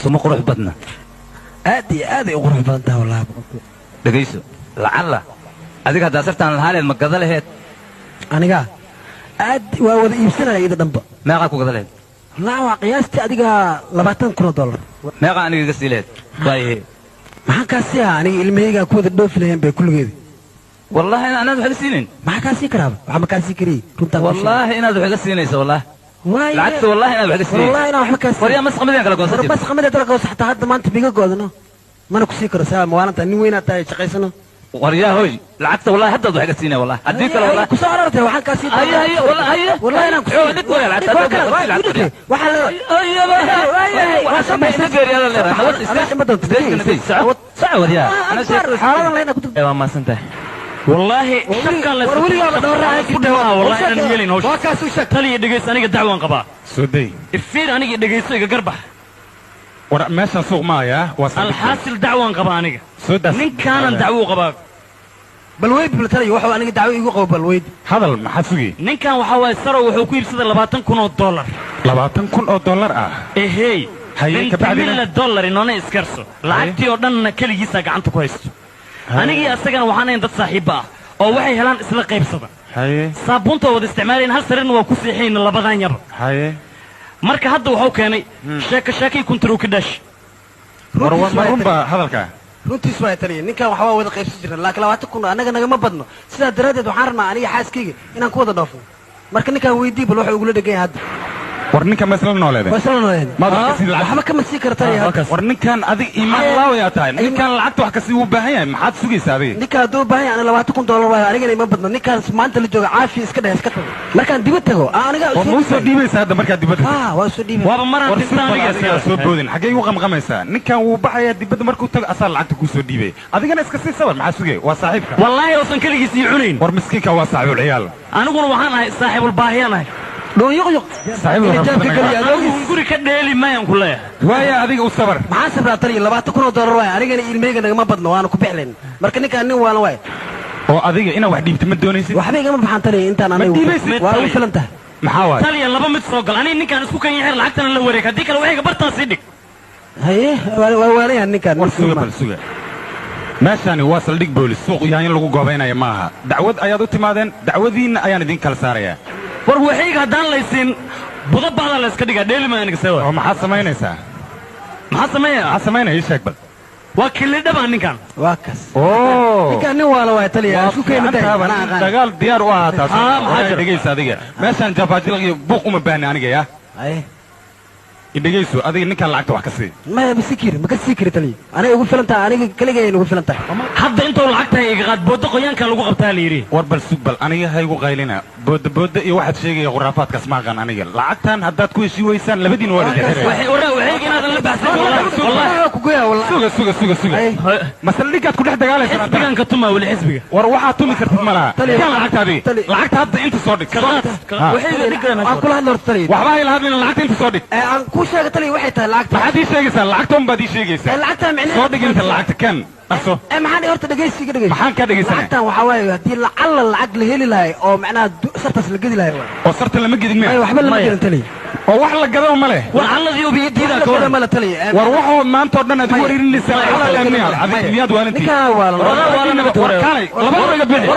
سمو قروح بدنا ادي قروح بدنتها والله دقيسو لعله adiga hadda sartaan haleed ma gada laheed aniga aad waa wada iibsanaya ida dhanba meeqa ku gada laheed la waa qiyaastii adiga $20,000 meeqa aniga iga siileed way maxaa ka si aniga ilmahayga ku wada dhoof lahayn bay kulligeed wallahi inaad wax siinin maxaa ka si karaaba waxa ma ka si kari runta wallahi inaad wax iga siinayso wallahi lacagta wallahi inaad wax iga siin wallahi inaad wax ka si wariya masqamada kala goosatay bas qamada kala goosatay hatta hadda maanta biga goodano mana ku sii karo saa maalinta nin weyn aad tahay shaqaysano وريا هوي العكس والله حتى ضحك السينة والله أديك والله كسرته وحن كاسين هيا والله أنا كسرت ولا العكس وحن سعود يا أنا حالا الله أنا كنت ما سنته والله شكرا لك والله أنا نيلين هوش تلي دقيس أنا قد دعوان قبا سودي الفير أنا قد دقيس قربح ورا ماشي سوق معايا الحاصل دعوان قبا أنا سودا من كان دعوه قبا بالويد بلتري وحو أنا دعوه يقو بالويد هذا المحاسوي من كان وحوا يسروا وحو كير سيد $20,000 $20,000 إيه هي كبعد من $1 إنه أنا إسكرسو لعبتي أردنا كل جيسا قعنتو كويستو أنا جي أستجن وحنا يندت صاحبة أو وحي هلان إسلا قيب صدا هاي صابونته ود استعمالين هل سرنا وكوسي حين اللي بدان يبر هاي مركا هذا وحو كاني شاكي كنت رو كداش مربا هذا الكا runtii soo taliye ninkan waxa wada qaybsan jirnaa laakiin labaatan kun anaga naga ma badno sida daradeed waxaan rabnaa aniga xaaskayga inaan ku wada dhaafo marka ninkan weydii bal waxa ugu la dhagay hadda ورنيكا مثلا نولده waxba kama sii kartaa ورنيكان adiga iimaan laaw yaa tahay ninkan lacagta wax ka sii u baahan yahay maxaad sugaysaa adiga ninka haduu baahan yahay $20,000 waa aniga ma badno ninkan maanta la jooga caafi iska dhahay iska tago markaan dibad tago aniga oo soo dhiibaysaa hadda markaa dibad waa soo dhiibay waaba maraan tintaaniga soo boodin xagee ugu qamqamaysaa ninkan wuu baxaya dibad markuu tago asal lacagta ku soo dhiibay adigana iska sii sabar maxaa sugay waa saaxiibka wallahi oosan kaligiis ii cunayn war miskiinka waa saaxiibul ciyaal aniguna waxaan ahay saaxiibul baahiyanahay دون يقيق guri ka dheeli mayan ku leeyahay waaya adiga u sabar maxaa sabraa taliye $20,000 waay anigana ilmeyga naga ma badno waana ku bixleen marka ninka nin waana waay oo adiga ina wax dhiibto ma doonaysid waxba igama baxan taliye intaan anigu waa u filan tahay maxaa waay taliye laba mid soo gal aniga ninkan isku kan yahay lacagtana la wareeg hadii kale waxayga bartaan sii dhig haye waana ninkan suga meeshani waa saldhig boolis suuq yahay in lagu goobaynayo maaha dacwad ayaad u timaadeen dacwadiina ayaan idin kala saarayaa war waxayga hadaan laysin budo baada la iska dhiga dheeli ma aniga sawa oo maxaad samaynaysaa maxaa samaynaya sheeg bal waa kili dhaba ninkan waa kas oo ninkan nin waala waay taliya isku keenay dagaal diyaar u ahaa taas maxaa dhageysa adiga meeshan jabaajil iyo buuq uma baahna aniga yaa idhageyso adiga ninkan lacagta wax ka sii ma bisikir ma ka sii kari taliya aniga ugu filan tahay aniga kaligay ugu filan tahay hadda intuu lacagta iga qaad boodo qoyaanka lagu qabtaa la yiri war bal sug bal aniga hay ugu qaylina boodo iyo waxaad sheegaya quraafaadkaas ma aqaan aniga lacagtan haddaad ku heshii weysaan labadiin waa la xiriiraya waxayga inaadan la baxsan wallahi ku goya wallahi suga masaldhigaad ku dhex dagaalaysaa xisbigan ka tuma wali xisbiga war waxaad tumi kartid malaha kan lacagta hadda inta soo dhig waxayga dhigan aan kula hadlo taliya waxba hay la hadlina lacagta inta soo dhig aan ku sheegay taliya waxay tahay lacagta maxaad ii sheegaysaa lacagtan baad ii sheegaysaa lacagta micnaheedu soo dhig inta lacagta kan aso maxaan horta dhageysiga dhageysi maxaan ka dhageysanaa lacagtan waxa waaye hadii lacag la heli lahay oo macnaha sartas la gedi lahay oo sarta lama gedin ma waxba lama gedin taliya oo wax la gado ma leh waxalladii u biyadiida ka wada ma la taliya war waxoo maanta oo dhan aad ku wareerinaysaa xalal miyaad adiga miyaad waalantii ninka waa la laba waraga bixi